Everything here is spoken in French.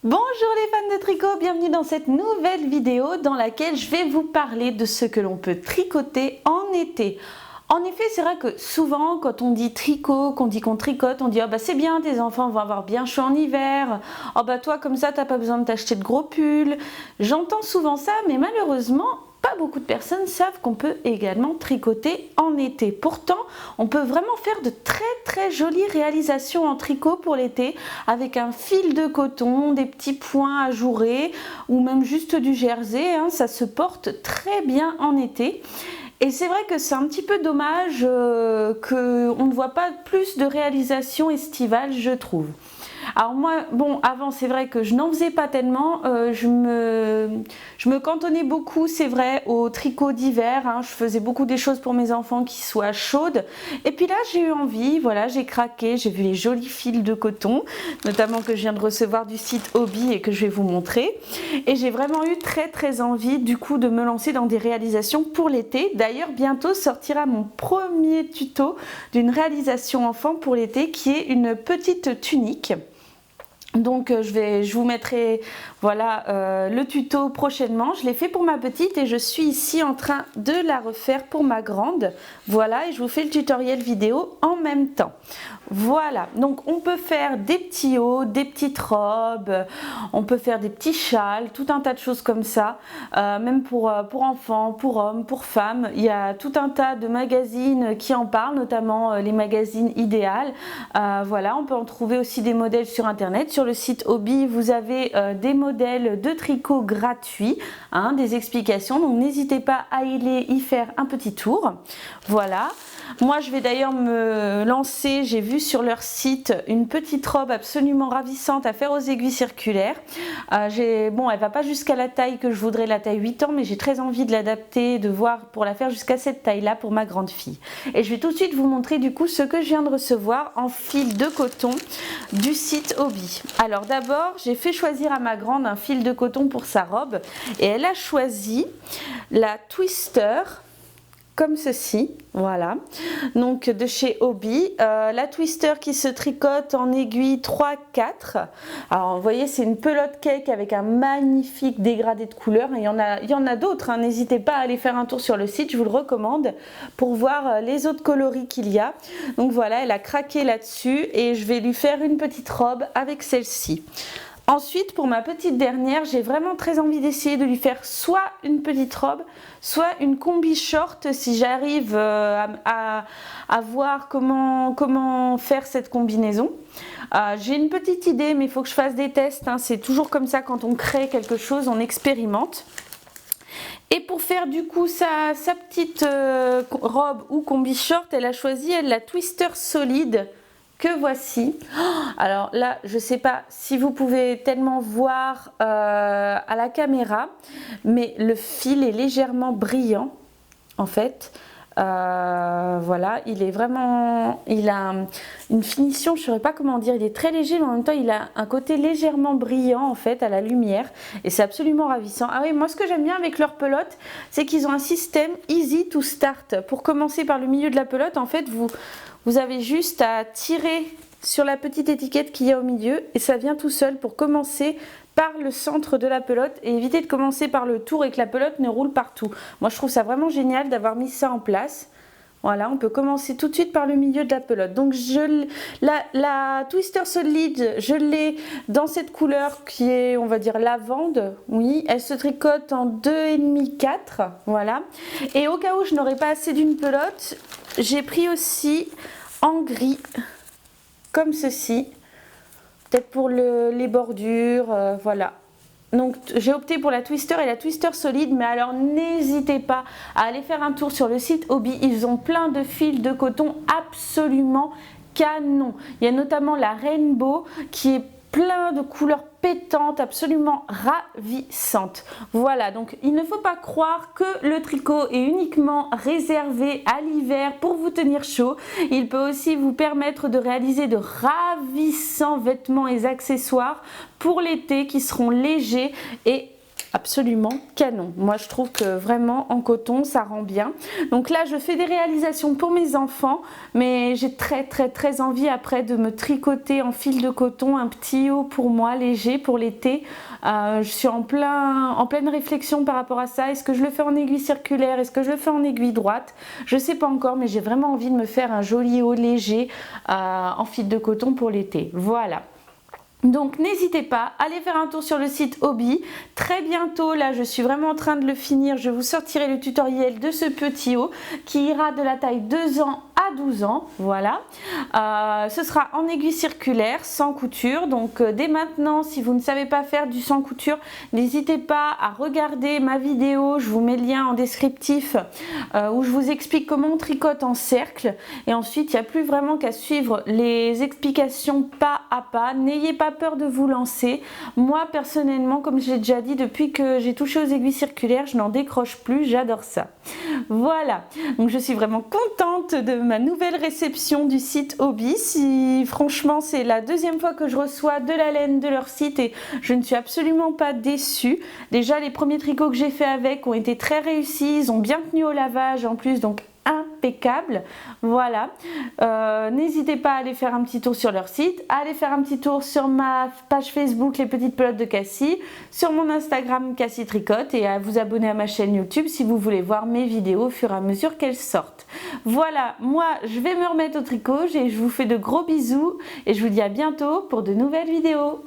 Bonjour les fans de tricot, bienvenue dans cette nouvelle vidéo dans laquelle je vais vous parler de ce que l'on peut tricoter en été. En effet, c'est vrai que souvent quand on dit tricot, qu'on dit qu'on tricote, on dit « Ah bah c'est bien, tes enfants vont avoir bien chaud en hiver, oh bah toi comme ça t'as pas besoin de t'acheter de gros pulls ». J'entends souvent ça, mais malheureusement, pas beaucoup de personnes savent qu'on peut également tricoter en été. Pourtant, on peut vraiment faire de très jolies réalisations en tricot pour l'été avec un fil de coton, des petits points ajourés ou même juste du jersey, hein, ça se porte très bien en été. Et c'est vrai que c'est un petit peu dommage qu'on ne voit pas plus de réalisations estivales, je trouve. Alors moi, bon, avant c'est vrai que je n'en faisais pas tellement, je me cantonnais beaucoup, c'est vrai, au tricot d'hiver, hein. Je faisais beaucoup des choses pour mes enfants qui soient chaudes. Et puis là j'ai eu envie, voilà, j'ai craqué, j'ai vu les jolis fils de coton, notamment que je viens de recevoir du site Hobby et que je vais vous montrer. Et j'ai vraiment eu très envie du coup de me lancer dans des réalisations pour l'été. D'ailleurs bientôt sortira mon premier tuto d'une réalisation enfant pour l'été qui est une petite tunique. Donc je vous mettrai voilà, le tuto prochainement. Je l'ai fait pour ma petite et je suis ici en train de la refaire pour ma grande. Voilà, et je vous fais le tutoriel vidéo en même temps. Voilà, donc on peut faire des petits hauts, des petites robes, on peut faire des petits châles, tout un tas de choses comme ça, même pour enfants, pour hommes, pour femmes. Il y a tout un tas de magazines qui en parlent, notamment les magazines Idéal. Voilà, on peut en trouver aussi des modèles sur internet. Sur le site Hobby, vous avez des modèles de tricot gratuits, hein, des explications, donc n'hésitez pas à y faire un petit tour. Voilà. Moi je vais d'ailleurs me lancer, j'ai vu sur leur site une petite robe absolument ravissante à faire aux aiguilles circulaires. Bon, elle va pas jusqu'à la taille que je voudrais, la taille 8 ans, mais j'ai très envie de l'adapter, de voir pour la faire jusqu'à cette taille là pour ma grande fille. Et je vais tout de suite vous montrer du coup ce que je viens de recevoir en fil de coton du site Hobby. Alors d'abord j'ai fait choisir à ma grande un fil de coton pour sa robe et elle a choisi la Twister comme ceci, voilà, donc de chez Hobby, la Twister qui se tricote en aiguille 3-4. Alors vous voyez, c'est une pelote cake avec un magnifique dégradé de couleurs. Il y en a d'autres, hein. N'hésitez pas à aller faire un tour sur le site, je vous le recommande pour voir les autres coloris qu'il y a. Donc voilà, elle a craqué là-dessus et je vais lui faire une petite robe avec celle-ci. Ensuite, pour ma petite dernière, j'ai vraiment très envie d'essayer de lui faire soit une petite robe, soit une combi short si j'arrive à voir comment faire cette combinaison. J'ai une petite idée, mais il faut que je fasse des tests, hein. C'est toujours comme ça quand on crée quelque chose, on expérimente. Et pour faire du coup sa petite robe ou combi short, elle a choisi la Twister solide. Que voici. Alors là, je ne sais pas si vous pouvez tellement voir à la caméra, mais le fil est légèrement brillant en fait. Voilà, il est vraiment, il a une finition, je ne saurais pas comment dire, il est très léger, mais en même temps il a un côté légèrement brillant en fait à la lumière et c'est absolument ravissant. Ah oui, moi ce que j'aime bien avec leur pelote, c'est qu'ils ont un système easy to start. Pour commencer par le milieu de la pelote, en fait vous avez juste à tirer sur la petite étiquette qu'il y a au milieu et ça vient tout seul pour commencer par le centre de la pelote et éviter de commencer par le tour et que la pelote ne roule partout. Moi je trouve ça vraiment génial d'avoir mis ça en place. Voilà, on peut commencer tout de suite par le milieu de la pelote. Donc la Twister Solid, je l'ai dans cette couleur qui est, on va dire, lavande. Oui, elle se tricote en 2,5-4. Voilà. Et au cas où je n'aurais pas assez d'une pelote, j'ai pris aussi en gris, comme ceci. Peut-être pour les bordures, voilà. Donc j'ai opté pour la Twister et la Twister solide, mais alors n'hésitez pas à aller faire un tour sur le site Hobby, ils ont plein de fils de coton absolument canon. Il y a notamment la Rainbow qui est plein de couleurs pétantes, absolument ravissantes. Voilà, donc il ne faut pas croire que le tricot est uniquement réservé à l'hiver pour vous tenir chaud. Il peut aussi vous permettre de réaliser de ravissants vêtements et accessoires pour l'été qui seront légers et absolument canon. Moi je trouve que vraiment en coton ça rend bien. Donc là je fais des réalisations pour mes enfants, mais j'ai très envie après de me tricoter en fil de coton un petit haut pour moi léger pour l'été. Je suis en pleine réflexion par rapport à ça. Est-ce que je le fais en aiguille circulaire? Est-ce que je le fais en aiguille droite? Je sais pas encore, mais j'ai vraiment envie de me faire un joli haut léger en fil de coton pour l'été. Voilà. Donc n'hésitez pas, allez faire un tour sur le site Hobbii. Très bientôt, là je suis vraiment en train de le finir, je vous sortirai le tutoriel de ce petit haut qui ira de la taille 2 ans à 12 ans, voilà. Ce sera en aiguille circulaire, sans couture, donc dès maintenant, si vous ne savez pas faire du sans couture, n'hésitez pas à regarder ma vidéo, je vous mets le lien en descriptif où je vous explique comment on tricote en cercle. Et ensuite, il n'y a plus vraiment qu'à suivre les explications pas à pas, n'ayez pas peur de vous lancer. Moi personnellement, comme je l'ai déjà dit, depuis que j'ai touché aux aiguilles circulaires, je n'en décroche plus, j'adore ça. Voilà, donc je suis vraiment contente de ma nouvelle réception du site Hobbii. Franchement, c'est la deuxième fois que je reçois de la laine de leur site et je ne suis absolument pas déçue. Déjà, les premiers tricots que j'ai fait avec ont été très réussis, ils ont bien tenu au lavage en plus, donc impeccable. Voilà, n'hésitez pas à aller faire un petit tour sur leur site, à aller faire un petit tour sur ma page Facebook Les Petites Pelotes de Cassie, sur mon Instagram Cassie Tricote et à vous abonner à ma chaîne YouTube si vous voulez voir mes vidéos au fur et à mesure qu'elles sortent. Voilà, moi je vais me remettre au tricot, je vous fais de gros bisous et je vous dis à bientôt pour de nouvelles vidéos.